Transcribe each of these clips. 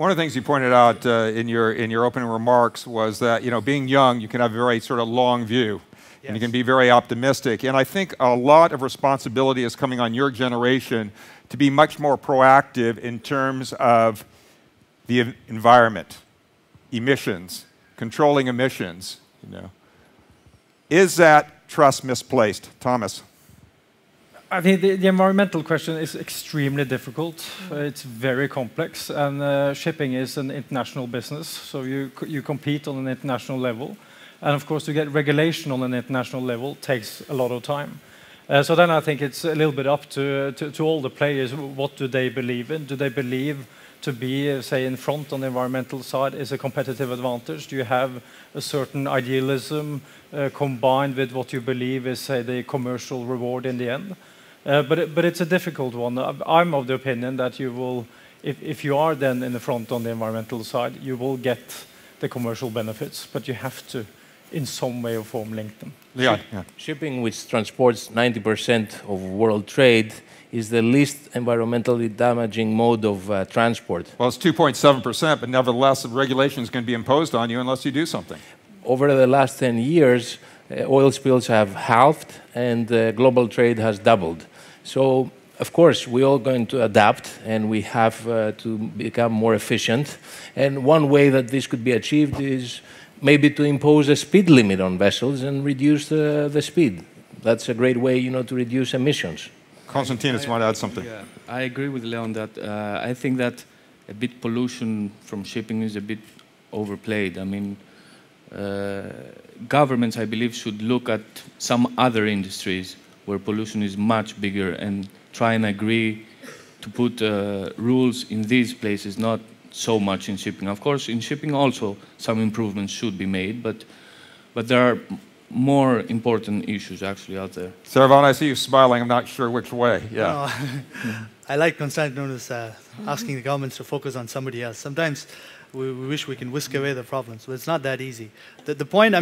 One of the things you pointed out in your opening remarks was that, being young, you can have a very sort of long view. Yes. And you can be very optimistic. And I think a lot of responsibility is coming on your generation to be much more proactive in terms of the environment, emissions, controlling emissions. Is that trust misplaced? Thomas? I think the environmental question is extremely difficult. It's very complex, and shipping is an international business, so you compete on an international level. And of course, to get regulation on an international level takes a lot of time. So then I think it's a little bit up to all the players. What do they believe in? Do they believe to be, say, in front on the environmental side is a competitive advantage? Do you have a certain idealism combined with what you believe is, say, the commercial reward in the end? But it's a difficult one. I'm of the opinion that you will, if you are then in the front on the environmental side, you will get the commercial benefits, but you have to, in some way or form, link them. Yeah. Shipping, which transports 90% of world trade, is the least environmentally damaging mode of transport. Well, it's 2.7%, but nevertheless, regulations can be imposed on you unless you do something. Over the last 10 years, oil spills have halved and global trade has doubled. So, of course, we're all going to adapt and we have to become more efficient. And one way that this could be achieved is maybe to impose a speed limit on vessels and reduce the speed. That's a great way, to reduce emissions. Konstantinos, want to add something? Yeah, I agree with Leon that I think that a bit pollution from shipping is a bit overplayed. I mean, governments, I believe, should look at some other industries where pollution is much bigger and try and agree to put rules in these places, not so much in shipping. Of course, in shipping also some improvements should be made, but there are more important issues actually out there. Saravana, I see you smiling. I'm not sure which way. Yeah. I like Konstantinos asking the governments to focus on somebody else. Sometimes we wish we can whisk away the problems, but it's not that easy. The point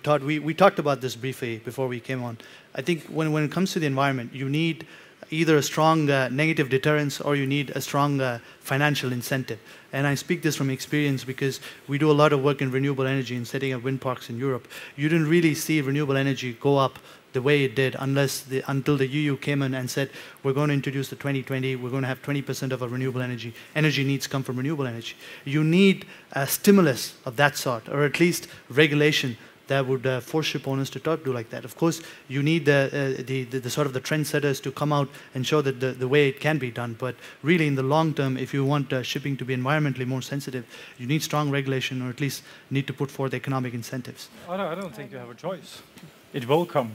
Todd, we talked about this briefly before we came on. I think when it comes to the environment, you need either a strong negative deterrence or you need a strong financial incentive. And I speak this from experience because we do a lot of work in renewable energy and setting up wind parks in Europe. You didn't really see renewable energy go up the way it did until the EU came in and said, we're going to introduce the 2020, we're going to have 20% of our renewable energy needs come from renewable energy. You need a stimulus of that sort, or at least regulation that would force ship owners to do like that. Of course, you need the sort of the trendsetters to come out and show that the way it can be done. But really, in the long term, if you want shipping to be environmentally more sensitive, you need strong regulation, or at least need to put forth economic incentives. I don't think you have a choice. It will come.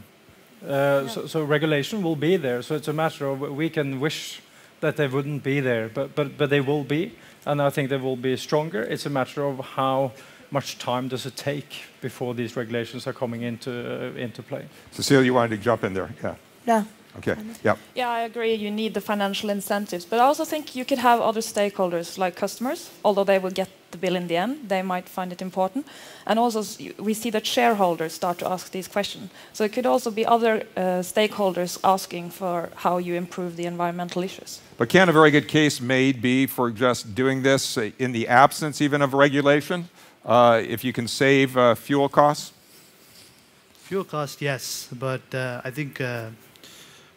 So regulation will be there. So it's a matter of, we can wish that they wouldn't be there, but they will be, and I think they will be stronger. It's a matter of how much time does it take before these regulations are coming into play. Cecilie, you wanted to jump in there? Yeah. Yeah. Okay. Yeah. Yeah, I agree. You need the financial incentives, but I also think you could have other stakeholders like customers, although they will get the bill in the end. They might find it important, and also we see that shareholders start to ask these questions. So it could also be other stakeholders asking for how you improve the environmental issues. But can a very good case made be for just doing this in the absence even of regulation? If you can save fuel costs? Fuel costs, yes. But I think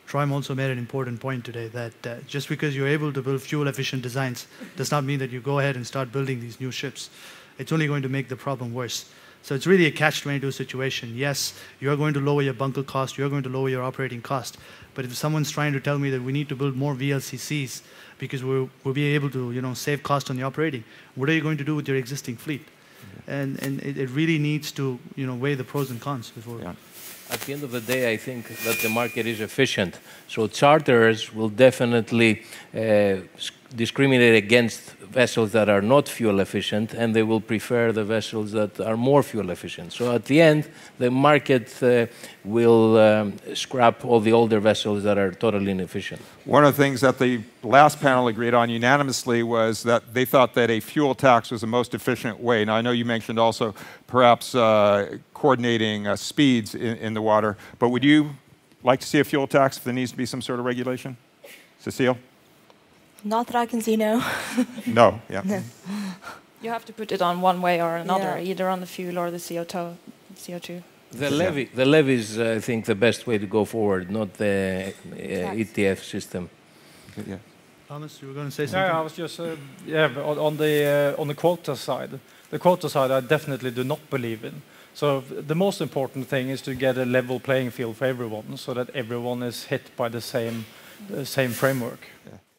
Troim also made an important point today that just because you're able to build fuel-efficient designs does not mean that you go ahead and start building these new ships. It's only going to make the problem worse. So it's really a catch-22 situation. Yes, you're going to lower your bunker cost, you're going to lower your operating cost. But if someone's trying to tell me that we need to build more VLCCs because we'll be able to save cost on the operating, what are you going to do with your existing fleet? And it really needs to weigh the pros and cons before. Yeah. At the end of the day, I think that the market is efficient. So charterers will definitely discriminate against vessels that are not fuel efficient, and they will prefer the vessels that are more fuel efficient. So at the end, the market will scrap all the older vessels that are totally inefficient. One of the things that the last panel agreed on unanimously was that they thought that a fuel tax was the most efficient way. Now, I know you mentioned also perhaps coordinating speeds in the water, but would you like to see a fuel tax if there needs to be some sort of regulation? Cecile? Not that I can see, no. No, yeah. No. You have to put it on one way or another, Yeah. either on the fuel or the CO2. The levy is, I think, the best way to go forward, not the ETF system. Yeah. Thomas, you were going to say something? Yeah, I was just on the quota side. The quota side, I definitely do not believe in. So the most important thing is to get a level playing field for everyone, so that everyone is hit by the same framework. Yeah.